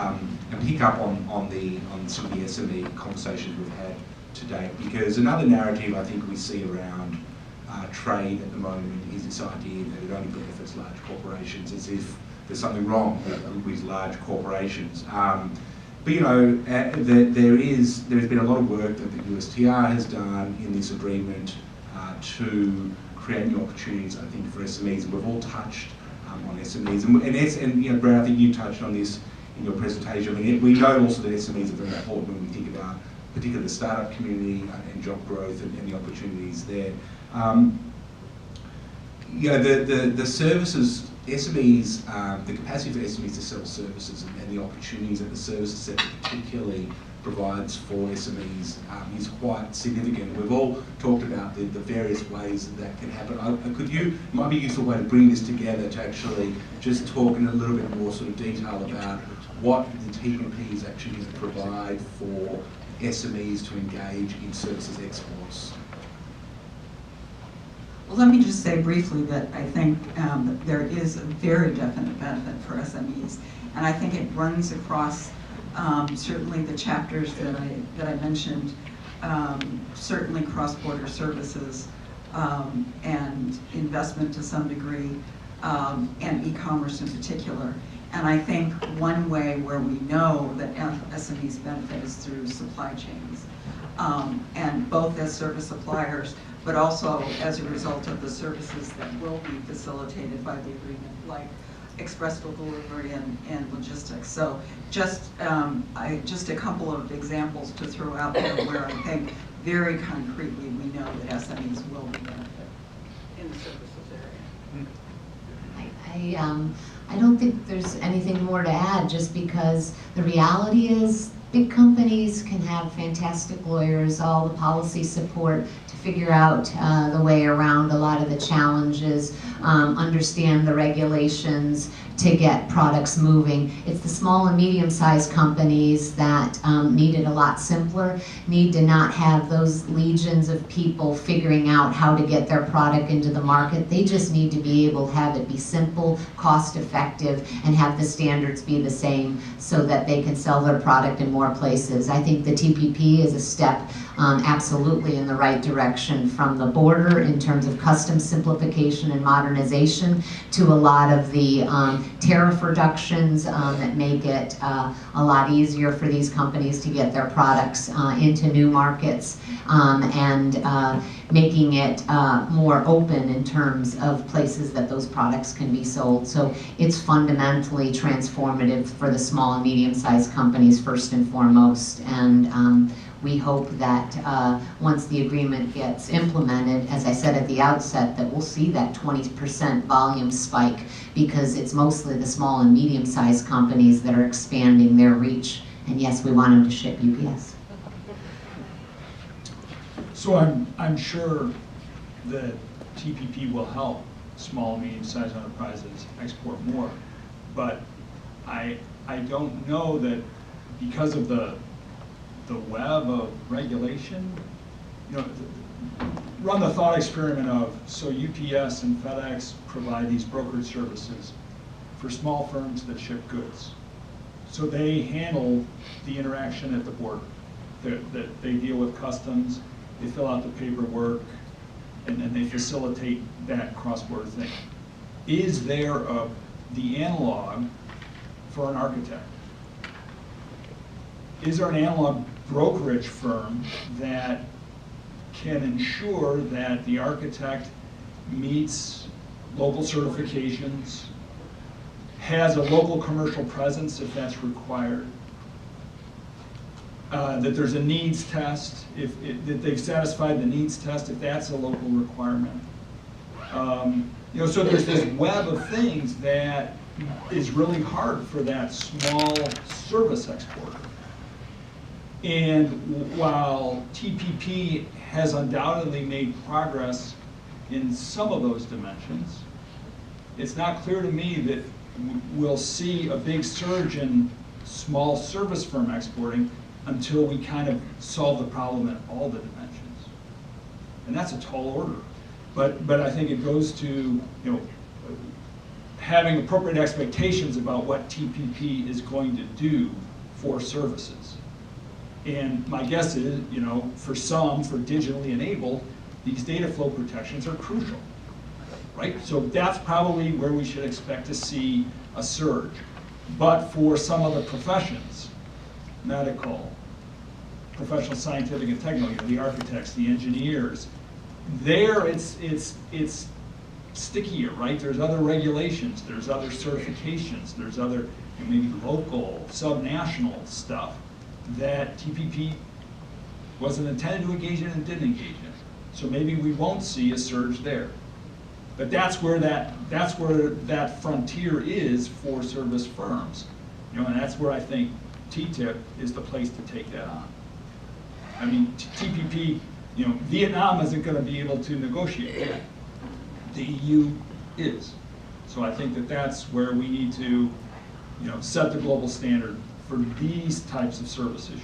and pick up on some of the SME conversations we've had to date, because another narrative I think we see around trade at the moment is this idea that it only benefits large corporations, as if there's something wrong with large corporations. But you know, there's been a lot of work that the USTR has done in this agreement to create new opportunities, I think, for SMEs, and we've all touched on SMEs, and you know, Brad, I think you touched on this in your presentation. I mean, we know also that SMEs are very important when we think about particularly the startup community and job growth and the opportunities there. You know, the services, SMEs, the capacity for SMEs to sell services and the opportunities that the services sector particularly provides for SMEs is quite significant. We've all talked about the various ways that can happen. It might be a useful way to bring this together to actually just talk in a little bit more sort of detail about what the TPP is actually going to provide for SMEs to engage in services exports. Well, let me just say briefly that I think that there is a very definite benefit for SMEs, and I think it runs across certainly the chapters that I mentioned, certainly cross-border services and investment to some degree, and e-commerce in particular. And I think one way where we know that SMEs benefit is through supply chains, and both as service suppliers, but also as a result of the services that will be facilitated by the agreement, like express delivery and logistics. So just a couple of examples to throw out there where I think very concretely we know that SMEs will be benefit in the services area. I don't think there's anything more to add, just because the reality is big companies can have fantastic lawyers, all the policy support to figure out the way around a lot of the challenges, understand the regulations to get products moving. It's the small and medium-sized companies that need it a lot simpler, need to not have those legions of people figuring out how to get their product into the market. They just need to be able to have it be simple, cost-effective, and have the standards be the same so that they can sell their product in more places. I think the TPP is a step absolutely in the right direction, from the border in terms of customs simplification and modernization to a lot of the tariff reductions that make it a lot easier for these companies to get their products into new markets, and making it more open in terms of places that those products can be sold. So it's fundamentally transformative for the small and medium-sized companies first and foremost, and we hope that once the agreement gets implemented, as I said at the outset, that we'll see that 20% volume spike, because it's mostly the small and medium-sized companies that are expanding their reach. And yes, we want them to ship UPS. So I'm sure that TPP will help small and medium-sized enterprises export more, but I don't know that because of the web of regulation, you know, run the thought experiment of, so UPS and FedEx provide these brokerage services for small firms that ship goods. So they handle the interaction at the border. That they deal with customs, they fill out the paperwork, and then they facilitate that cross-border thing. Is there the analog for an architect? Is there an analog brokerage firm that can ensure that the architect meets local certifications, has a local commercial presence if that's required, that there's a needs test, that they've satisfied the needs test if that's a local requirement? You know, so there's this web of things that is really hard for that small service exporter. And while TPP has undoubtedly made progress in some of those dimensions, it's not clear to me that we'll see a big surge in small service firm exporting until we kind of solve the problem in all the dimensions. And that's a tall order. But I think it goes to, you know, having appropriate expectations about what TPP is going to do for services. And my guess is, you know, for some, for digitally enabled, these data flow protections are crucial, right? So that's probably where we should expect to see a surge. But for some of the professions, medical, professional scientific and technical, the architects, the engineers, there it's stickier, right? There's other regulations, there's other certifications, there's other maybe local, subnational stuff that TPP wasn't intended to engage in and didn't engage in. So maybe we won't see a surge there. But that's where that frontier is for service firms. You know, and that's where I think TTIP is the place to take that on. I mean, TPP, you know, Vietnam isn't going to be able to negotiate that. The EU is. So I think that that's where we need to, you know, set the global standard for these types of service issues.